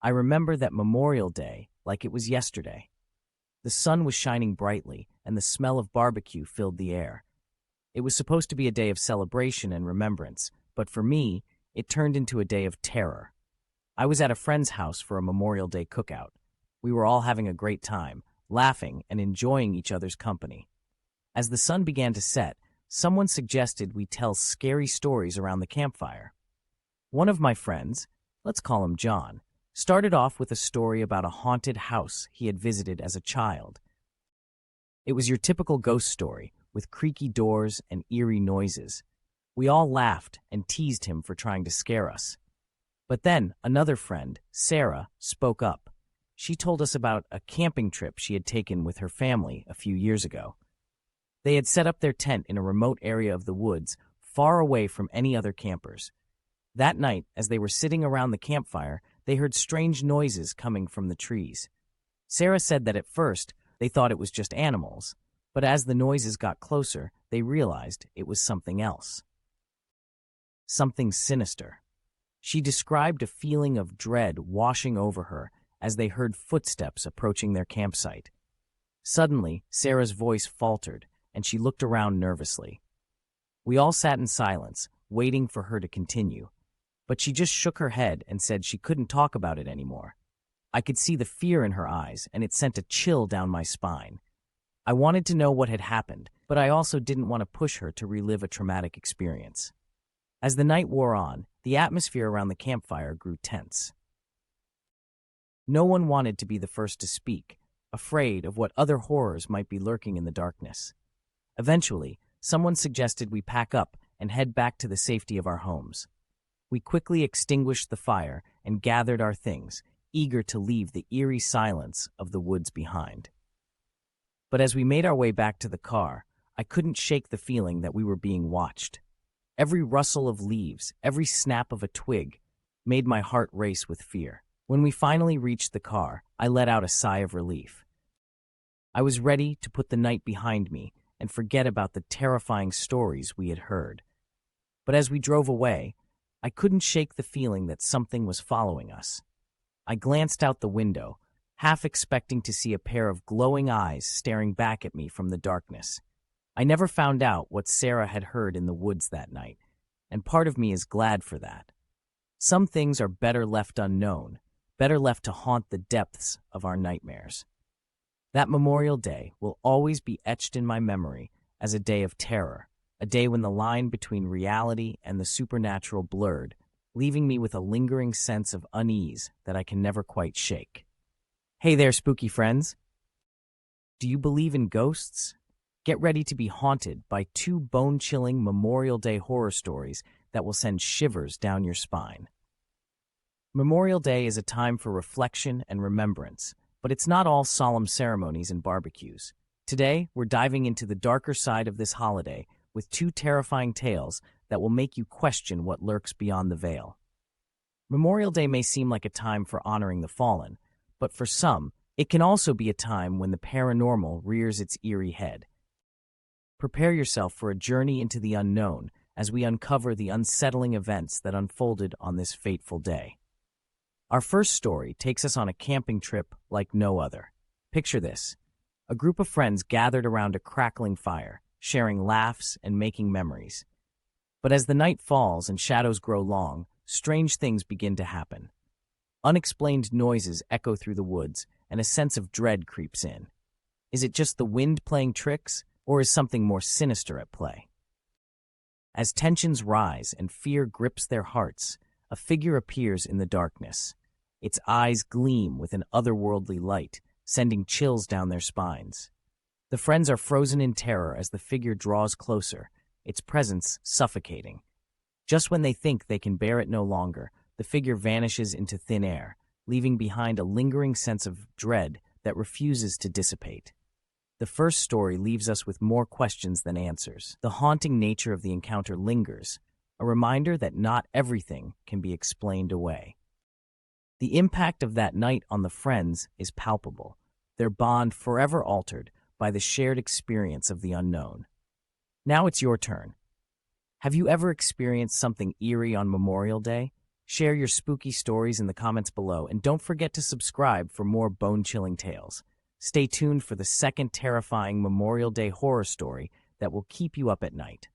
I remember that Memorial Day like it was yesterday. The sun was shining brightly, and the smell of barbecue filled the air. It was supposed to be a day of celebration and remembrance, but for me, it turned into a day of terror. I was at a friend's house for a Memorial Day cookout. We were all having a great time, laughing and enjoying each other's company. As the sun began to set, someone suggested we tell scary stories around the campfire. One of my friends, let's call him John, started off with a story about a haunted house he had visited as a child. It was your typical ghost story, with creaky doors and eerie noises. We all laughed and teased him for trying to scare us. But then another friend, Sarah, spoke up. She told us about a camping trip she had taken with her family a few years ago. They had set up their tent in a remote area of the woods, far away from any other campers. That night, as they were sitting around the campfire, they heard strange noises coming from the trees. Sarah said that at first, they thought it was just animals, but as the noises got closer, they realized it was something else. Something sinister. She described a feeling of dread washing over her as they heard footsteps approaching their campsite. Suddenly, Sarah's voice faltered, and she looked around nervously. We all sat in silence, waiting for her to continue, but she just shook her head and said she couldn't talk about it anymore. I could see the fear in her eyes, and it sent a chill down my spine. I wanted to know what had happened, but I also didn't want to push her to relive a traumatic experience. As the night wore on, the atmosphere around the campfire grew tense. No one wanted to be the first to speak, afraid of what other horrors might be lurking in the darkness. Eventually, someone suggested we pack up and head back to the safety of our homes. We quickly extinguished the fire and gathered our things, eager to leave the eerie silence of the woods behind. But as we made our way back to the car, I couldn't shake the feeling that we were being watched. Every rustle of leaves, every snap of a twig, made my heart race with fear. When we finally reached the car, I let out a sigh of relief. I was ready to put the night behind me and forget about the terrifying stories we had heard. But as we drove away, I couldn't shake the feeling that something was following us. I glanced out the window, half expecting to see a pair of glowing eyes staring back at me from the darkness. I never found out what Sarah had heard in the woods that night, and part of me is glad for that. Some things are better left unknown, better left to haunt the depths of our nightmares. That Memorial Day will always be etched in my memory as a day of terror, a day when the line between reality and the supernatural blurred, leaving me with a lingering sense of unease that I can never quite shake. Hey there, spooky friends! Do you believe in ghosts? Get ready to be haunted by two bone-chilling Memorial Day horror stories that will send shivers down your spine. Memorial Day is a time for reflection and remembrance, but it's not all solemn ceremonies and barbecues. Today, we're diving into the darker side of this holiday with two terrifying tales that will make you question what lurks beyond the veil. Memorial Day may seem like a time for honoring the fallen, but for some, it can also be a time when the paranormal rears its eerie head. Prepare yourself for a journey into the unknown as we uncover the unsettling events that unfolded on this fateful day. Our first story takes us on a camping trip like no other. Picture this: a group of friends gathered around a crackling fire, sharing laughs and making memories. But as the night falls and shadows grow long, strange things begin to happen. Unexplained noises echo through the woods, and a sense of dread creeps in. Is it just the wind playing tricks, or is something more sinister at play? As tensions rise and fear grips their hearts, a figure appears in the darkness. Its eyes gleam with an otherworldly light, sending chills down their spines. The friends are frozen in terror as the figure draws closer, its presence suffocating. Just when they think they can bear it no longer, the figure vanishes into thin air, leaving behind a lingering sense of dread that refuses to dissipate. The first story leaves us with more questions than answers. The haunting nature of the encounter lingers, a reminder that not everything can be explained away. The impact of that night on the friends is palpable, their bond forever altered by the shared experience of the unknown. Now it's your turn. Have you ever experienced something eerie on Memorial Day? Share your spooky stories in the comments below, and don't forget to subscribe for more bone-chilling tales. Stay tuned for the second terrifying Memorial Day horror story that will keep you up at night.